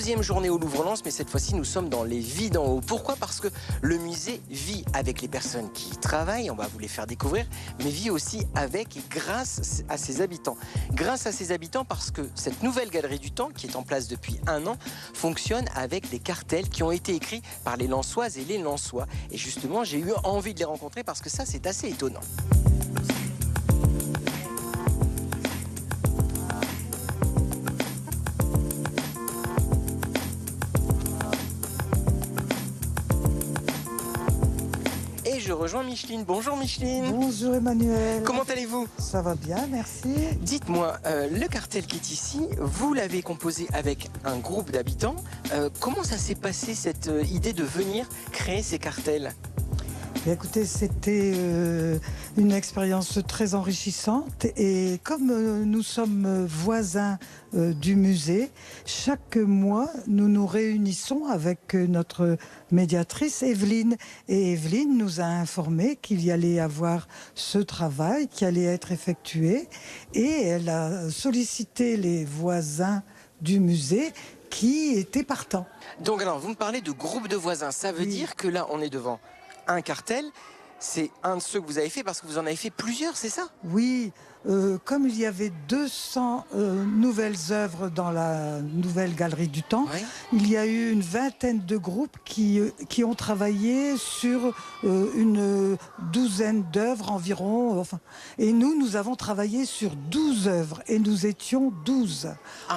deuxième journée au Louvre-Lens, mais cette fois-ci, nous sommes dans les vies d'en haut. Pourquoi? Parce que le musée vit avec les personnes qui y travaillent, on va vous les faire découvrir, mais vit aussi avec et grâce à ses habitants. Grâce à ses habitants parce que cette nouvelle galerie du temps, qui est en place depuis 1 an, fonctionne avec des cartels qui ont été écrits par les Lensoises et les Lensois. Et justement, j'ai eu envie de les rencontrer parce que ça, c'est assez étonnant. Et je rejoins Micheline. Bonjour Micheline. Bonjour Emmanuel. Comment allez-vous? Ça va bien, merci. Dites-moi, le cartel qui est ici, vous l'avez composé avec un groupe d'habitants. Comment ça s'est passé cette idée de venir créer ces cartels? Écoutez, c'était une expérience très enrichissante et comme nous sommes voisins du musée, chaque mois nous nous réunissons avec notre médiatrice Evelyne. Et Evelyne nous a informé qu'il y allait avoir ce travail qui allait être effectué et elle a sollicité les voisins du musée qui étaient partants. Donc alors, vous me parlez de groupe de voisins. Ça veut dire que là, on est devant un cartel. C'est un de ceux que vous avez fait parce que vous en avez fait plusieurs, c'est ça? Oui, comme il y avait 200 nouvelles œuvres dans la nouvelle galerie du temps, Oui. il y a eu une vingtaine de groupes qui ont travaillé sur une douzaine d'œuvres environ. Enfin, et nous avons travaillé sur 12 œuvres et nous étions 12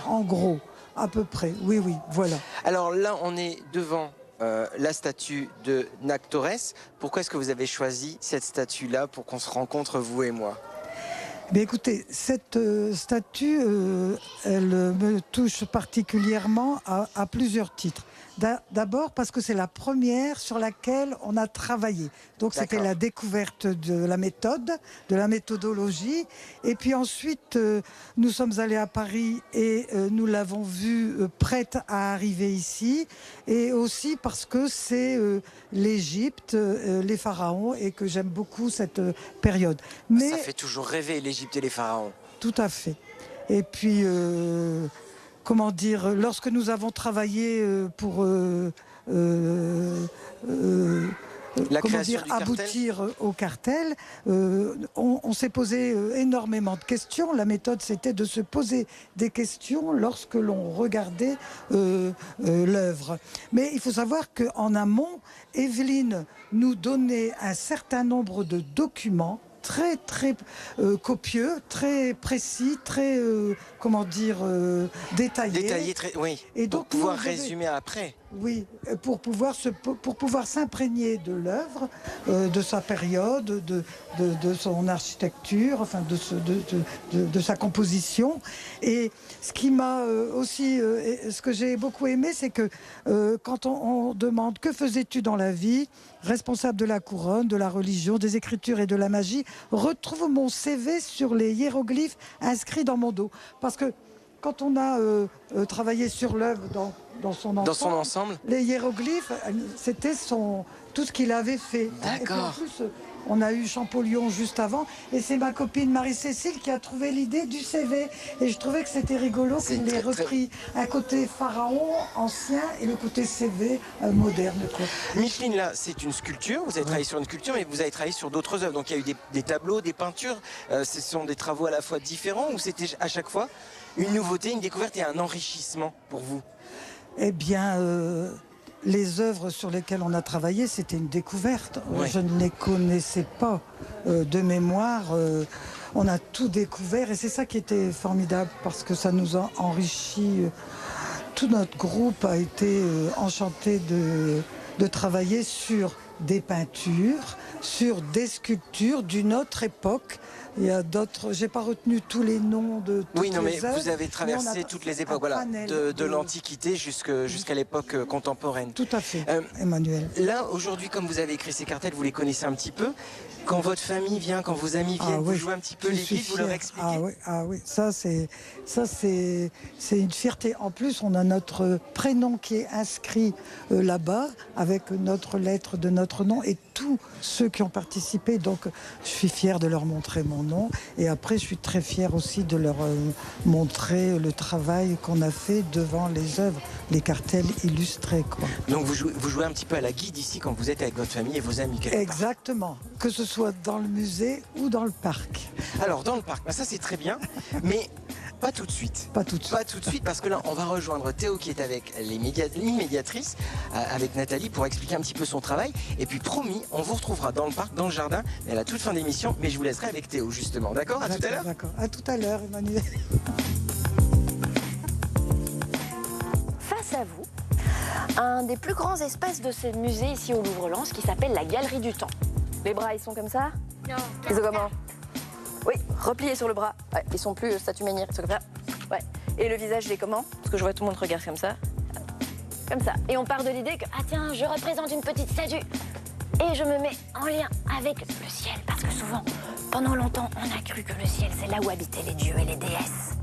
en gros, à peu près. Oui, oui, voilà. Alors là, on est devant la statue de Nac Torres. Pourquoi est-ce que vous avez choisi cette statue-là pour qu'on se rencontre, vous et moi? Mais écoutez, cette statue, elle me touche particulièrement à plusieurs titres. D'abord parce que c'est la première sur laquelle on a travaillé. Donc c'était la découverte de la méthode, de la méthodologie. Et puis ensuite, nous sommes allés à Paris et nous l'avons vue prête à arriver ici. Et aussi parce que c'est l'Égypte, les pharaons, et que j'aime beaucoup cette période. Mais ça fait toujours rêver l'Égypte et les pharaons. Tout à fait. Et puis, comment dire, lorsque nous avons travaillé pour La création du cartel. aboutir au cartel, on s'est posé énormément de questions. La méthode, c'était de se poser des questions lorsque l'on regardait l'œuvre. Mais il faut savoir qu'en amont, Evelyne nous donnait un certain nombre de documents très copieux, très précis, très détaillés. Détaillé, oui. Et donc, pour pouvoir résumer après. Oui, pour pouvoir s'imprégner de l'œuvre, de sa période, de son architecture, enfin de sa composition. Et ce qui m'a aussi, ce que j'ai beaucoup aimé, c'est que quand on demande que faisais-tu dans la vie, responsable de la couronne, de la religion, des écritures et de la magie, retrouve mon CV sur les hiéroglyphes inscrits dans mon dos. Parce que quand on a travaillé sur l'œuvre dans son ensemble, les hiéroglyphes, c'était tout ce qu'il avait fait. D'accord. Et puis en plus, on a eu Champollion juste avant, et c'est ma copine Marie-Cécile qui a trouvé l'idée du CV. Et je trouvais que c'était rigolo qu'il ait repris un côté pharaon ancien et le côté CV moderne. Micheline, là, c'est une sculpture. Vous avez travaillé sur une sculpture, mais vous avez travaillé sur d'autres œuvres. Donc il y a eu des tableaux, des peintures. Ce sont des travaux à la fois différents ou c'était à chaque fois une nouveauté, une découverte et un enrichissement pour vous? Eh bien, les œuvres sur lesquelles on a travaillé, c'était une découverte. Ouais. Je ne les connaissais pas de mémoire. On a tout découvert et c'est ça qui était formidable parce que ça nous a enrichi. Tout notre groupe a été enchanté de travailler sur des peintures, sur des sculptures d'une autre époque. Il y a d'autres, j'ai pas retenu tous les noms de toutes Oui, non, mais les œuvres, vous avez traversé toutes les époques, voilà, de l'Antiquité jusqu'à l'époque contemporaine. Tout à fait, Emmanuel. Là, aujourd'hui, comme vous avez écrit ces cartels, vous les connaissez un petit peu. Quand votre famille vient, quand vos amis viennent, vous jouez un petit peu les guides, vous leur expliquez. Ah oui, ça c'est une fierté. En plus, on a notre prénom qui est inscrit là-bas avec notre lettre de notre votre nom et tous ceux qui ont participé. Donc, je suis fière de leur montrer mon nom. Et après, je suis très fière aussi de leur montrer le travail qu'on a fait devant les œuvres, les cartels illustrés, quoi. Donc vous jouez un petit peu à la guide ici quand vous êtes avec votre famille et vos amis quelque part. Exactement, que ce soit dans le musée ou dans le parc. Alors dans le parc, ça c'est très bien, mais pas tout de suite. Pas tout de suite. Pas tout de suite, parce que là, on va rejoindre Théo qui est avec l'immédiatrice, avec Nathalie, pour expliquer un petit peu son travail. Et puis promis, on vous retrouvera dans le parc, dans le jardin, à la toute fin d'émission, mais je vous laisserai avec Théo justement. D'accord? À tout à l'heure. D'accord. À tout à l'heure, Emmanuel. Face à vous, un des plus grands espaces de ce musée ici au Louvre-Lens qui s'appelle la Galerie du Temps. Les bras, ils sont comme ça? Non. Ils sont comment? Oui, repliés sur le bras. Ouais, ils sont plus statue menhir, ils sont comme ça. Ouais. Et le visage, il est comment? Parce que je vois tout le monde regarde comme ça. Comme ça. Et on part de l'idée que, ah tiens, je représente une petite statue. Et je me mets en lien avec le ciel. Parce que souvent, pendant longtemps, on a cru que le ciel, c'est là où habitaient les dieux et les déesses.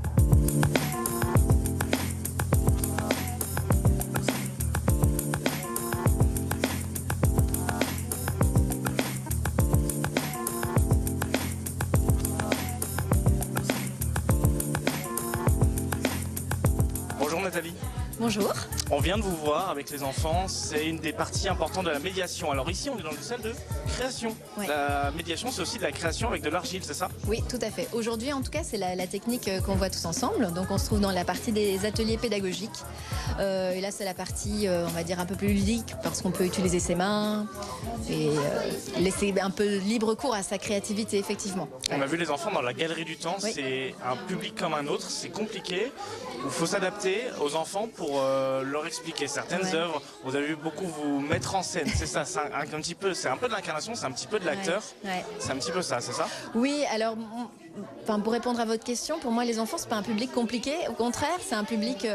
Bonjour Nathalie. Bonjour. On vient de vous voir avec les enfants, c'est une des parties importantes de la médiation. Alors ici on est dans une salle de création. Ouais. La médiation c'est aussi de la création avec de l'argile, c'est ça? Oui, tout à fait. Aujourd'hui, en tout cas, c'est la technique qu'on voit tous ensemble. Donc, on se trouve dans la partie des ateliers pédagogiques. Et là, c'est la partie, on va dire, un peu plus ludique parce qu'on peut utiliser ses mains et laisser un peu libre cours à sa créativité, effectivement. On a vu les enfants dans la Galerie du Temps, Oui. c'est un public comme un autre, c'est compliqué. Il faut s'adapter aux enfants pour leur expliquer certaines Ouais. œuvres. Vous avez vu beaucoup vous mettre en scène, c'est ça, c'est un peu de l'incarnation, c'est un petit peu de l'acteur. Ouais. C'est un petit peu ça, c'est ça? Oui, alors, enfin, pour répondre à votre question, pour moi, les enfants, c'est pas un public compliqué. Au contraire, c'est un public.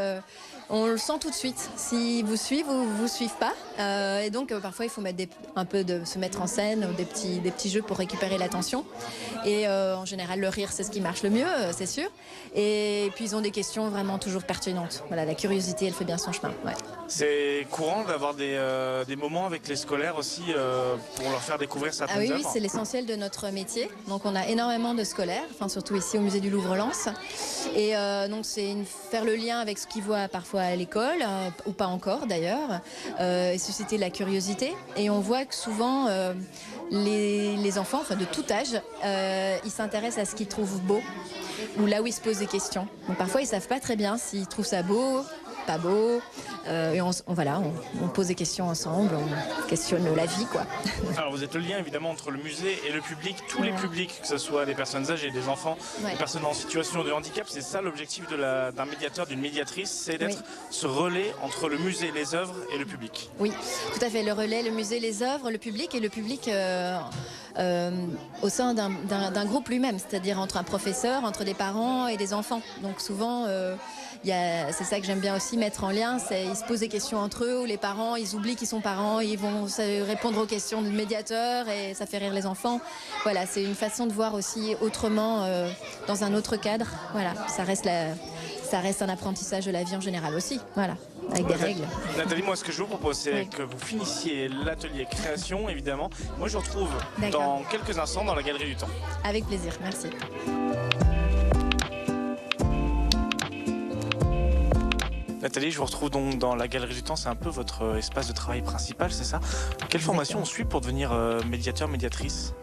On le sent tout de suite. S'ils vous suivent ou vous suivent pas. Et donc, parfois, il faut mettre un peu de se mettre en scène, des petits jeux pour récupérer l'attention. Et en général, le rire, c'est ce qui marche le mieux, c'est sûr. Et puis, ils ont des questions vraiment toujours pertinentes. Voilà, la curiosité, elle fait bien son chemin. Ouais. C'est courant d'avoir des moments avec les scolaires aussi pour leur faire découvrir certaines Ah oui, œuvres. c'est l'essentiel de notre métier. Donc on a énormément de scolaires, enfin surtout ici au musée du Louvre-Lens. Et donc c'est faire le lien avec ce qu'ils voient parfois à l'école, ou pas encore d'ailleurs, et susciter la curiosité. Et on voit que souvent les enfants, enfin de tout âge, ils s'intéressent à ce qu'ils trouvent beau, ou là où ils se posent des questions. Donc parfois ils savent pas très bien s'ils trouvent ça beau, pas beau, et on pose des questions ensemble, on questionne la vie, quoi. Alors vous êtes le lien évidemment entre le musée et le public, tous les publics, que ce soit des personnes âgées, des enfants, des personnes en situation de handicap. C'est ça l'objectif d'un médiateur, d'une médiatrice, c'est d'être ce relais entre le musée, les œuvres et le public. Oui, tout à fait, le relais, le musée, les œuvres, le public, et le public au sein d'un groupe lui-même, c'est-à-dire entre un professeur, entre des parents et des enfants. Donc souvent, c'est ça que j'aime bien aussi mettre en lien, ils se posent des questions entre eux, ou les parents, ils oublient qu'ils sont parents, ils vont répondre aux questions du médiateur et ça fait rire les enfants. Voilà, c'est une façon de voir aussi autrement, dans un autre cadre. Voilà, ça reste un apprentissage de la vie en général aussi, voilà, avec des règles. Nathalie, moi ce que je vous propose, c'est que vous finissiez l'atelier création, évidemment. Moi je vous retrouve dans quelques instants dans la Galerie du Temps. Avec plaisir, merci. Nathalie, je vous retrouve donc dans la Galerie du Temps, c'est un peu votre espace de travail principal, c'est ça? Quelle formation on suit pour devenir médiateur, médiatrice?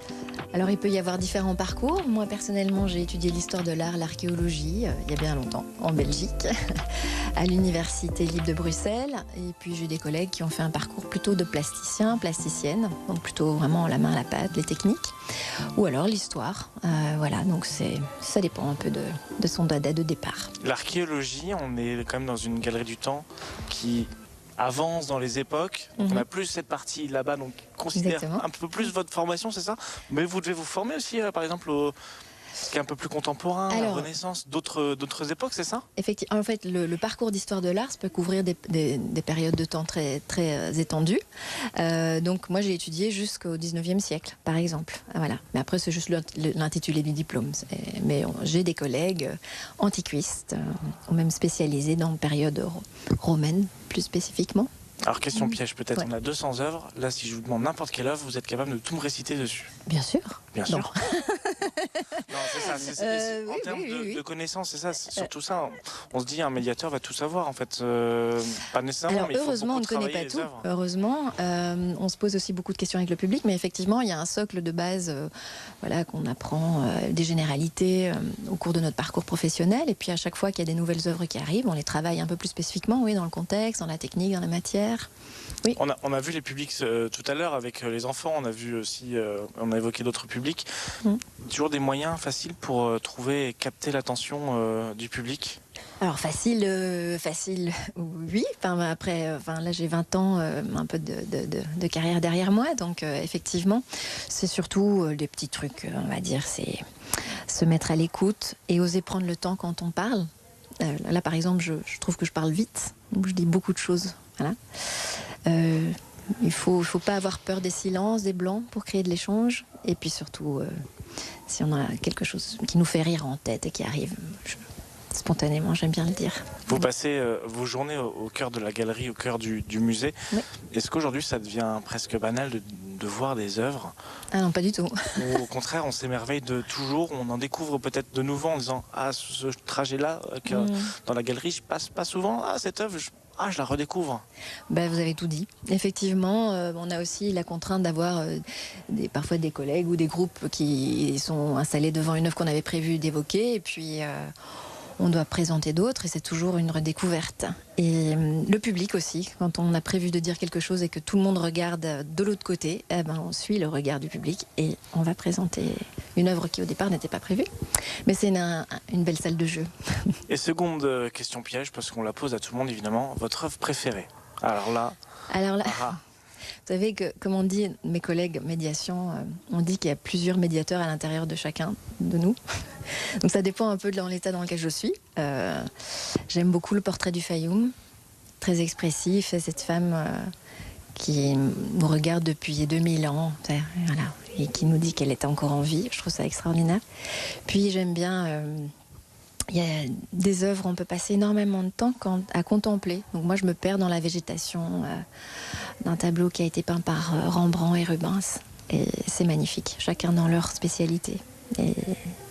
Alors il peut y avoir différents parcours. Moi personnellement j'ai étudié l'histoire de l'art, l'archéologie, il y a bien longtemps, en Belgique, à l'Université libre de Bruxelles. Et puis j'ai des collègues qui ont fait un parcours plutôt de plasticien, plasticienne, donc plutôt vraiment la main à la pâte, les techniques. Ou alors l'histoire, voilà, donc ça dépend un peu de son dada de départ. L'archéologie, on est quand même dans une Galerie du Temps qui avance dans les époques. On a plus cette partie là-bas, donc considère un peu plus votre formation, c'est ça? Mais vous devez vous former aussi, par exemple, ce qui est un peu plus contemporain, la Renaissance, d'autres époques, c'est ça? Effectivement, en fait, le parcours d'histoire de l'art peut couvrir des périodes de temps très, très étendues. Donc moi j'ai étudié jusqu'au 19e siècle, par exemple. Voilà. Mais après c'est juste l'intitulé du diplôme. Mais j'ai des collègues antiquistes, ou même spécialisés dans la période romaine, plus spécifiquement. Alors, question piège, peut-être. Ouais. On a 200 œuvres. Là, si je vous demande n'importe quelle œuvre, vous êtes capable de tout me réciter dessus. Bien sûr. Bien Non. sûr. Non, c'est ça. En oui, termes oui. de connaissances, c'est ça. C'est surtout ça. On se dit, un médiateur va tout savoir, en fait. Pas nécessairement, Alors mais il faut heureusement, on beaucoup ne connaît travailler pas les tout. œuvres. Heureusement, on se pose aussi beaucoup de questions avec le public, mais effectivement, il y a un socle de base, voilà, qu'on apprend des généralités au cours de notre parcours professionnel. Et puis à chaque fois qu'il y a des nouvelles œuvres qui arrivent, on les travaille un peu plus spécifiquement, oui, dans le contexte, dans la technique, dans la matière. Oui. On a vu les publics tout à l'heure avec les enfants. On a vu aussi, on a évoqué d'autres publics. Toujours des moyens faciles pour trouver et capter l'attention du public. Alors facile, oui. Enfin, après, là j'ai 20 ans, un peu de carrière derrière moi, donc effectivement, c'est surtout des petits trucs, on va dire, c'est se mettre à l'écoute et oser prendre le temps quand on parle. Là, par exemple, je trouve que je parle vite, donc je dis beaucoup de choses. Voilà. Il faut pas avoir peur des silences, des blancs pour créer de l'échange, et puis surtout, si on a quelque chose qui nous fait rire en tête et qui arrive. Spontanément, j'aime bien le dire. Vous passez vos journées au cœur de la galerie, au cœur du musée. Oui. Est-ce qu'aujourd'hui, ça devient presque banal de voir des œuvres? Ah non, pas du tout. Ou au contraire, on s'émerveille de toujours, on en découvre peut-être de nouveau en disant « Ah, ce trajet-là, dans la galerie, je passe pas souvent. Ah, cette œuvre, je la redécouvre. » Ben, vous avez tout dit. Effectivement, on a aussi la contrainte d'avoir parfois des collègues ou des groupes qui sont installés devant une œuvre qu'on avait prévu d'évoquer, et puis on doit présenter d'autres, et c'est toujours une redécouverte. Et le public aussi, quand on a prévu de dire quelque chose et que tout le monde regarde de l'autre côté, on suit le regard du public et on va présenter une œuvre qui au départ n'était pas prévue. Mais c'est une belle salle de jeu. Et seconde question piège, parce qu'on la pose à tout le monde évidemment, votre œuvre préférée? Alors là... Vous savez que, comme on dit, mes collègues médiation, on dit qu'il y a plusieurs médiateurs à l'intérieur de chacun de nous. Donc ça dépend un peu de l'état dans lequel je suis. J'aime beaucoup le portrait du Fayoum, très expressif. C'est cette femme qui nous regarde depuis 2000 ans, voilà, et qui nous dit qu'elle est encore en vie. Je trouve ça extraordinaire. Puis j'aime bien... il y a des œuvres où on peut passer énormément de temps à contempler. Donc moi, je me perds dans la végétation d'un tableau qui a été peint par Rembrandt et Rubens. Et c'est magnifique, chacun dans leur spécialité. Et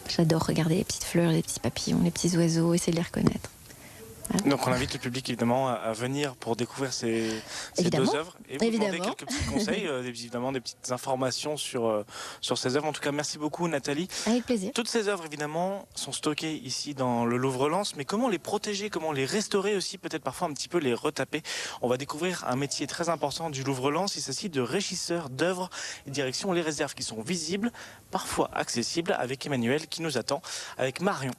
j'adore regarder les petites fleurs, les petits papillons, les petits oiseaux, essayer de les reconnaître. Voilà. Donc on invite le public évidemment à venir pour découvrir ces deux œuvres et vous demander quelques petits conseils, évidemment des petites informations sur ces œuvres. En tout cas, merci beaucoup Nathalie. Avec plaisir. Toutes ces œuvres évidemment sont stockées ici dans le Louvre-Lens, mais comment les protéger, comment les restaurer aussi, peut-être parfois un petit peu les retaper. On va découvrir un métier très important du Louvre-Lens. Il s'agit de régisseur d'œuvres et direction les réserves qui sont visibles, parfois accessibles, avec Emmanuel qui nous attend, avec Marion.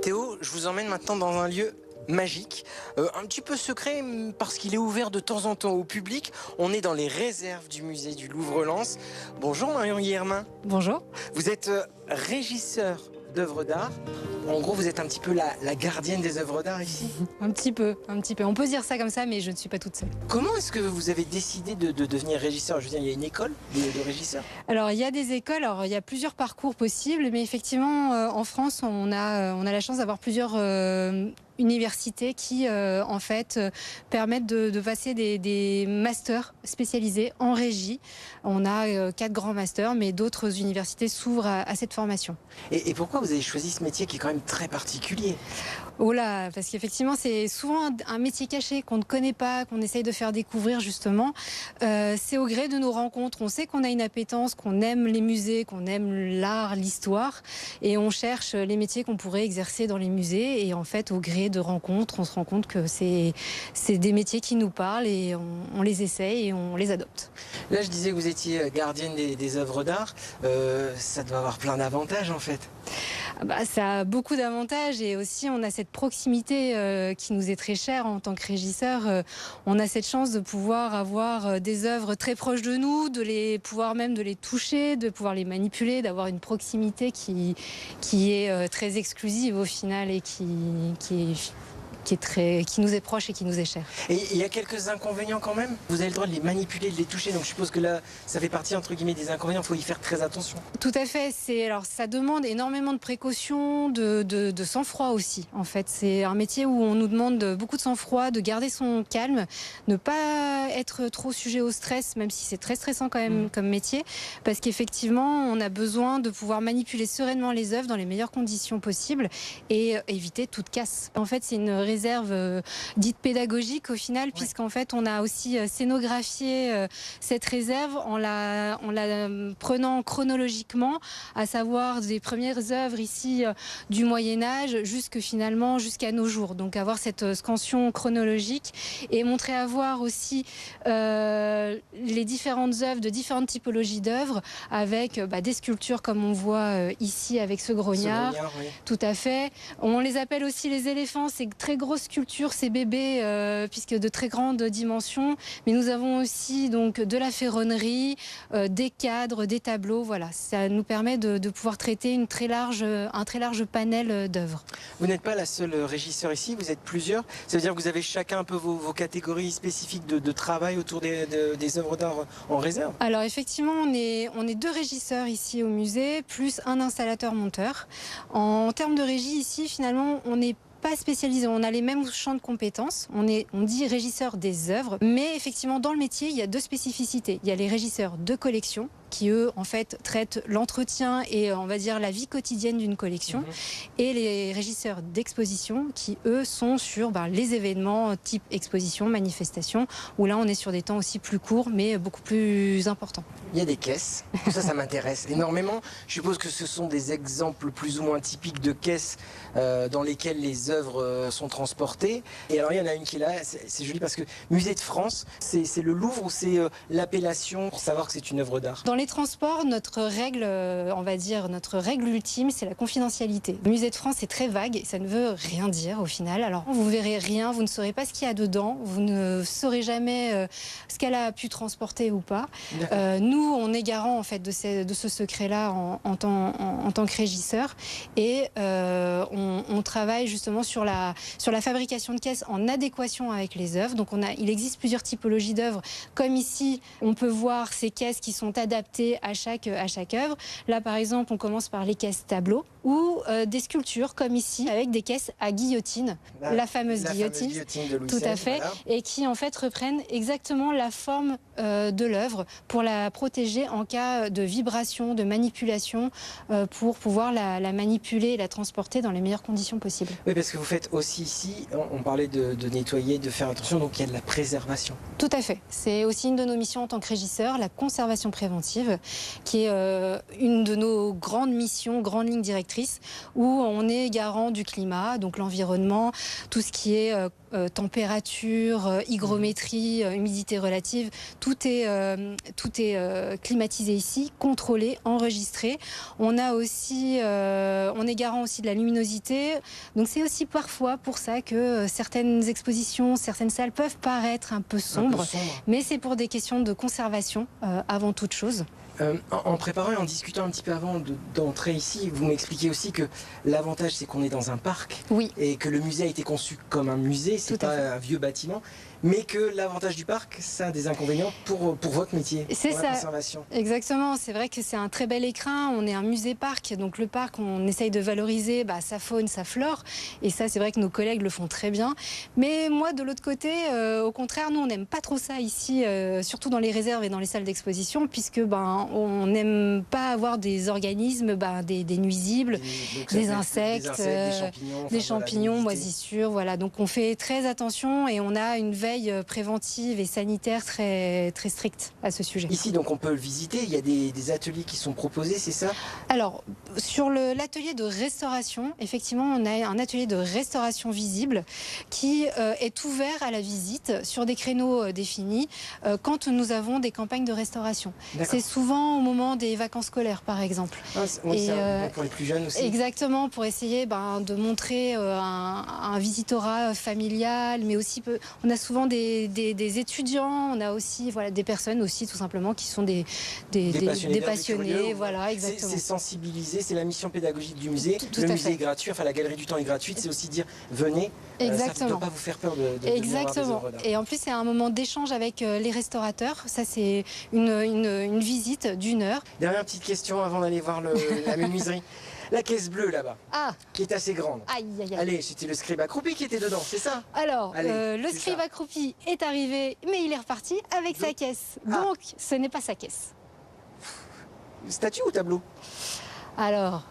Théo, je vous emmène maintenant dans un lieu magique, un petit peu secret parce qu'il est ouvert de temps en temps au public. On est dans les réserves du musée du Louvre-Lens. Bonjour Marion Guillermin. Bonjour. Vous êtes régisseur d'œuvres d'art. En gros, vous êtes un petit peu la gardienne des œuvres d'art ici. Un petit peu. On peut dire ça comme ça, mais je ne suis pas toute seule. Comment est-ce que vous avez décidé de devenir régisseur? Je veux dire, il y a une école de régisseurs? Alors, il y a des écoles, il y a plusieurs parcours possibles, mais effectivement, en France, on a la chance d'avoir plusieurs universités qui, en fait, permettent de passer des masters spécialisés en régie. On a 4 grands masters, mais d'autres universités s'ouvrent à cette formation. Et pourquoi vous avez choisi ce métier qui est quand même très particulier? Oh là, parce qu'effectivement, c'est souvent un métier caché qu'on ne connaît pas, qu'on essaye de faire découvrir justement. C'est au gré de nos rencontres. On sait qu'on a une appétence, qu'on aime les musées, qu'on aime l'art, l'histoire, et on cherche les métiers qu'on pourrait exercer dans les musées. Et en fait, au gré de rencontres, on se rend compte que c'est des métiers qui nous parlent et on les essaye et on les adopte. Là, je disais que vous étiez gardienne des œuvres d'art. Ça doit avoir plein d'avantages en fait. Ça a beaucoup d'avantages et aussi on a cette proximité qui nous est très chère en tant que régisseur. On a cette chance de pouvoir avoir des œuvres très proches de nous, pouvoir même de les toucher, de pouvoir les manipuler, d'avoir une proximité qui est très exclusive au final et qui est qui nous est proche et qui nous est cher. Et il y a quelques inconvénients quand même. Vous avez le droit de les manipuler, de les toucher. Donc je suppose que là, ça fait partie entre guillemets des inconvénients. Il faut y faire très attention. Tout à fait. Alors ça demande énormément de précautions, de sang-froid aussi. En fait, c'est un métier où on nous demande beaucoup de sang-froid, de garder son calme, ne pas être trop sujet au stress, même si c'est très stressant quand même comme métier, parce qu'effectivement, on a besoin de pouvoir manipuler sereinement les œuvres dans les meilleures conditions possibles et éviter toute casse. En fait, c'est une réserve dite pédagogique au final, puisqu'en fait, on a aussi scénographié cette réserve en la prenant chronologiquement, à savoir des premières œuvres ici du Moyen-Âge jusqu'à nos jours. Donc avoir cette scansion chronologique et montrer à voir aussi les différentes œuvres de différentes typologies d'œuvres avec des sculptures comme on voit ici avec ce grognard. Oui. Tout à fait. On les appelle aussi les éléphants, ces très grosses sculptures, ces bébés, puisque de très grandes dimensions. Mais nous avons aussi donc de la ferronnerie, des cadres, des tableaux. Voilà, ça nous permet de pouvoir traiter un très large panel d'œuvres. Vous n'êtes pas la seule régisseur ici, vous êtes plusieurs. Ça veut dire que vous avez chacun un peu vos catégories spécifiques de travail autour des œuvres d'art en réserve? Alors effectivement, on est 2 régisseurs ici au musée, plus un installateur-monteur. En termes de régie ici, finalement, on n'est pas spécialisé, on a les mêmes champs de compétences, on dit régisseur des œuvres, mais effectivement dans le métier il y a 2 spécificités. Il y a les régisseurs de collection qui eux en fait traitent l'entretien et on va dire la vie quotidienne d'une collection, et les régisseurs d'exposition qui eux sont sur les événements type exposition, manifestation, où là on est sur des temps aussi plus courts mais beaucoup plus importants. Il y a des caisses, ça m'intéresse énormément. Je suppose que ce sont des exemples plus ou moins typiques de caisses dans lesquelles les œuvres sont transportées. Et alors il y en a une qui est là, c'est joli parce que Musée de France, c'est le Louvre ou c'est l'appellation pour savoir que c'est une œuvre d'art? Dans les transports, notre règle ultime, c'est la confidentialité. Le Musée de France est très vague et ça ne veut rien dire au final. Alors vous verrez rien, vous ne saurez pas ce qu'il y a dedans, vous ne saurez jamais ce qu'elle a pu transporter ou pas. Nous, on est garant en fait de ce secret-là en tant que régisseur, et on travaille justement sur la fabrication de caisses en adéquation avec les œuvres. Donc il existe plusieurs typologies d'œuvres. Comme ici, on peut voir ces caisses qui sont adaptées à chaque œuvre. Là, par exemple, on commence par les caisses tableaux ou des sculptures comme ici avec des caisses à guillotine, la fameuse guillotine de Louis tout XVI, à fait, voilà. Et qui en fait reprennent exactement la forme de l'œuvre pour la protéger en cas de vibration, de manipulation, pour pouvoir la manipuler et la transporter dans les meilleures conditions possibles. Oui, parce que vous faites aussi ici, on parlait de nettoyer, de faire attention, donc il y a de la préservation. Tout à fait. C'est aussi une de nos missions en tant que régisseur, la conservation préventive, qui est une de nos grandes missions, grandes lignes directrices, où on est garant du climat, donc l'environnement, tout ce qui est température, hygrométrie, humidité relative, tout est climatisé ici, contrôlé, enregistré. On est garant aussi de la luminosité, donc c'est aussi parfois pour ça que certaines expositions, certaines salles peuvent paraître un peu sombres, mais c'est pour des questions de conservation avant toute chose. En préparant et en discutant un petit peu avant d'entrer ici, vous m'expliquez aussi que l'avantage c'est qu'on est dans un parc, oui, et que le musée a été conçu comme un musée, c'est pas un vieux bâtiment, mais que l'avantage du parc, ça a des inconvénients pour votre métier, c'est pour ça, la conservation. Exactement, c'est vrai que c'est un très bel écrin, on est un musée-parc, donc le parc on essaye de valoriser sa faune, sa flore, et ça c'est vrai que nos collègues le font très bien, mais moi de l'autre côté, au contraire, nous on n'aime pas trop ça ici, surtout dans les réserves et dans les salles d'exposition, puisque on n'aime pas avoir des organismes, des nuisibles, des insectes, des champignons, moisissures, voilà. Donc on fait très attention et on a une veille préventive et sanitaire très, très stricte à ce sujet. Ici, donc, on peut le visiter, il y a des ateliers qui sont proposés, c'est ça? Alors, sur l'atelier de restauration, effectivement, on a un atelier de restauration visible qui est ouvert à la visite sur des créneaux définis quand nous avons des campagnes de restauration. C'est souvent souvent au moment des vacances scolaires, par exemple. Oui, pour les plus jeunes aussi. Exactement, pour essayer de montrer un visitorat familial, mais aussi on a souvent des étudiants, on a aussi des personnes aussi tout simplement qui sont des passionnés. Voilà, exactement. C'est sensibiliser, c'est la mission pédagogique du musée. Tout le à musée fait. est gratuit, enfin la galerie du temps est gratuite, c'est aussi dire venez. Exactement. Ça ne doit pas vous faire peur de Exactement. venir voir des œuvres d'art. Et en plus, c'est un moment d'échange avec les restaurateurs. Ça, c'est une visite d'1 heure. Dernière petite question avant d'aller voir la menuiserie. La caisse bleue là-bas, qui est assez grande. Aïe, aïe, aïe. Allez, c'était le scribe accroupi qui était dedans, c'est ça? Alors, Allez, le c'est scribe ça. accroupi est arrivé, mais il est reparti avec sa caisse. Donc, ce n'est pas sa caisse. Statue ou tableau? Alors,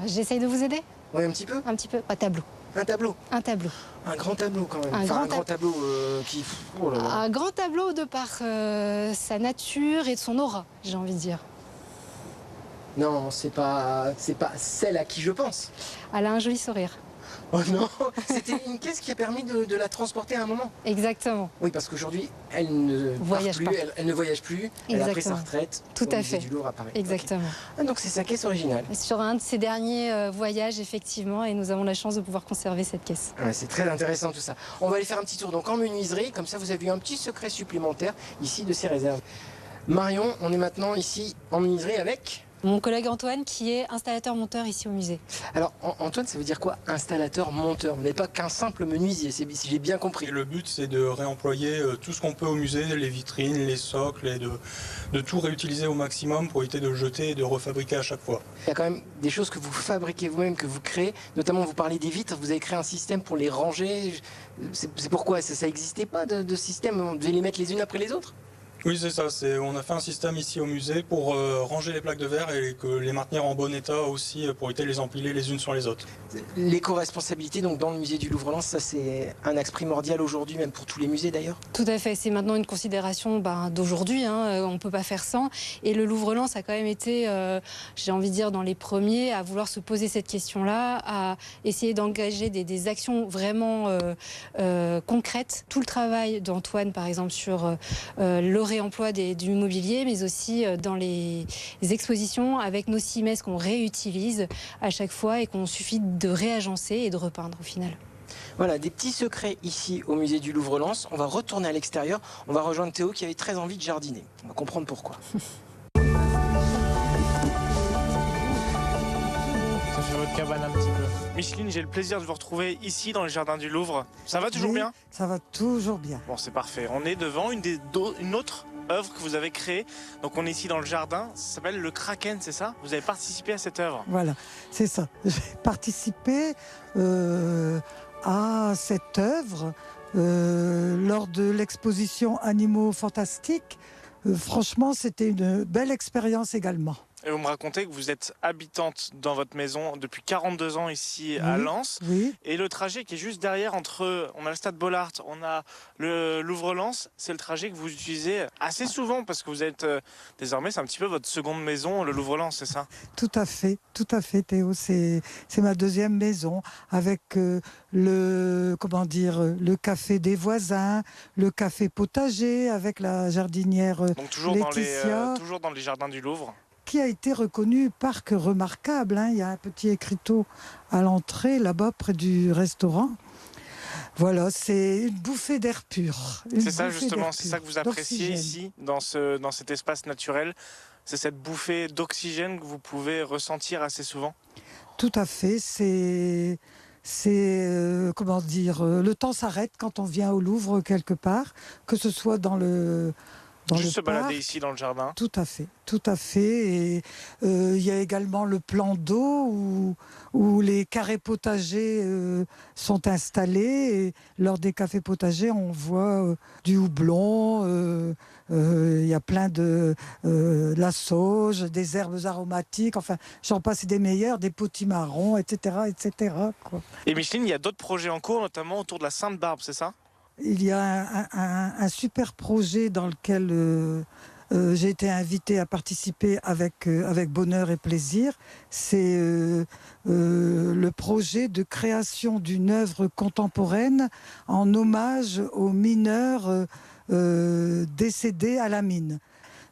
j'essaye de vous aider Oui, un petit peu. un petit peu. Tableau. Un tableau. Un tableau. Un grand tableau quand même. Un Enfin, grand un grand tableau qui... Oh là là. Un grand tableau de par sa nature et de son aura, j'ai envie de dire. Non, c'est pas celle à qui je pense. Elle a un joli sourire. Oh non, c'était une caisse qui a permis de la transporter à un moment. Exactement. Oui, parce qu'aujourd'hui, elle ne Voyage part plus, pas. elle ne voyage plus. Elle a pris sa Exactement. retraite. Tout au à musée fait. du Louvre à Paris. Exactement. Ok. Ah, donc c'est sa caisse originale. Sur un de ses derniers voyages, effectivement, et nous avons la chance de pouvoir conserver cette caisse. Ouais, c'est très intéressant tout ça. On va aller faire un petit tour donc en menuiserie, comme ça vous avez eu un petit secret supplémentaire ici de ces réserves. Marion, on est maintenant ici en menuiserie avec... Mon collègue Antoine, qui est installateur-monteur ici au musée. Alors Antoine, ça veut dire quoi installateur-monteur? Vous n'êtes pas qu'un simple menuisier, si j'ai bien compris. Et le but, c'est de réemployer tout ce qu'on peut au musée, les vitrines, les socles, et de tout réutiliser au maximum pour éviter de le jeter et de refabriquer à chaque fois. Il y a quand même des choses que vous fabriquez vous-même, que vous créez. Notamment, vous parlez des vitres, vous avez créé un système pour les ranger. C'est pourquoi ça n'existait pas de système, on devait les mettre les unes après les autres? Oui, c'est ça. On a fait un système ici au musée pour ranger les plaques de verre et les maintenir en bon état aussi pour éviter de les empiler les unes sur les autres. L'éco-responsabilité, donc dans le musée du Louvre-Lens, ça c'est un axe primordial aujourd'hui, même pour tous les musées d'ailleurs. Tout à fait, c'est maintenant une considération d'aujourd'hui, on ne peut pas faire sans. Et le Louvre-Lens a quand même été, j'ai envie de dire, dans les premiers à vouloir se poser cette question-là, à essayer d'engager des actions vraiment concrètes. Tout le travail d'Antoine, par exemple, sur le réemploi du mobilier, mais aussi dans les expositions avec nos cimaises qu'on réutilise à chaque fois et qu'on suffit de réagencer et de repeindre au final. Voilà, des petits secrets ici au musée du Louvre-Lens. On va retourner à l'extérieur. On va rejoindre Théo qui avait très envie de jardiner. On va comprendre pourquoi. Ça fait votre cabane un petit peu. Micheline, j'ai le plaisir de vous retrouver ici dans les jardins du Louvre. Ça va toujours bien? Ça va toujours bien. Bon, c'est parfait. On est devant une autre œuvre que vous avez créée. Donc on est ici dans le jardin. Ça s'appelle le Kraken, c'est ça? Vous avez participé à cette œuvre? Voilà, c'est ça. J'ai participé à cette œuvre lors de l'exposition Animaux Fantastiques. Franchement, c'était une belle expérience également. Et vous me racontez que vous êtes habitante dans votre maison depuis 42 ans ici à Lens. Oui. Et le trajet qui est juste derrière, on a le stade Bollaert, on a le Louvre-Lens, c'est le trajet que vous utilisez assez souvent parce que vous êtes désormais, c'est un petit peu votre seconde maison, le Louvre-Lens, c'est ça? Tout à fait, Théo. C'est ma deuxième maison avec le café des voisins, le café potager avec la jardinière Donc toujours Laetitia. toujours dans les jardins du Louvre. Qui a été reconnu parc remarquable. Il y a un petit écriteau à l'entrée, là-bas, près du restaurant. Voilà, c'est une bouffée d'air pur. C'est ça justement, c'est ça que vous appréciez ici, dans cet espace naturel. C'est cette bouffée d'oxygène que vous pouvez ressentir assez souvent. Tout à fait, le temps s'arrête quand on vient au Louvre quelque part, que ce soit dans le Juste se balader parc. ici dans le jardin. Tout à fait. Et il y a également le plan d'eau où les carrés potagers sont installés. Et lors des cafés potagers, on voit du houblon, il y a plein de la sauge, des herbes aromatiques, enfin, j'en passe des meilleurs, des potimarrons, etc. quoi. Et Micheline, il y a d'autres projets en cours, notamment autour de la Sainte-Barbe, c'est ça? Il y a un super projet dans lequel j'ai été invitée à participer avec bonheur et plaisir. C'est le projet de création d'une œuvre contemporaine en hommage aux mineurs décédés à la mine.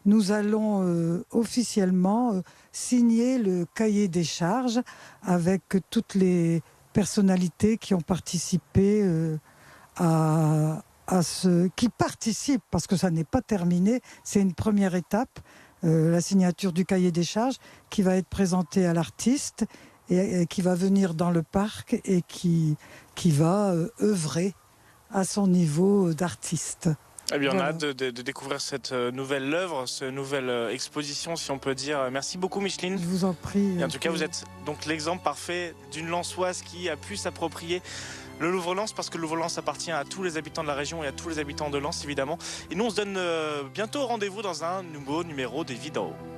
nous allons officiellement signer le cahier des charges avec toutes les personnalités qui ont participé qui participent, parce que ça n'est pas terminé, c'est une première étape, la signature du cahier des charges qui va être présentée à l'artiste et qui va venir dans le parc et qui va œuvrer à son niveau d'artiste. Eh bien, on a Voilà. hâte de découvrir cette nouvelle œuvre, cette nouvelle exposition, si on peut dire. Merci beaucoup, Micheline. Je vous en prie. Et en tout cas, vous êtes donc l'exemple parfait d'une Lensoise qui a pu s'approprier le Louvre-Lens, parce que le Louvre-Lens appartient à tous les habitants de la région et à tous les habitants de Lens, évidemment. Et nous, on se donne bientôt rendez-vous dans un nouveau numéro des Vies d'en haut.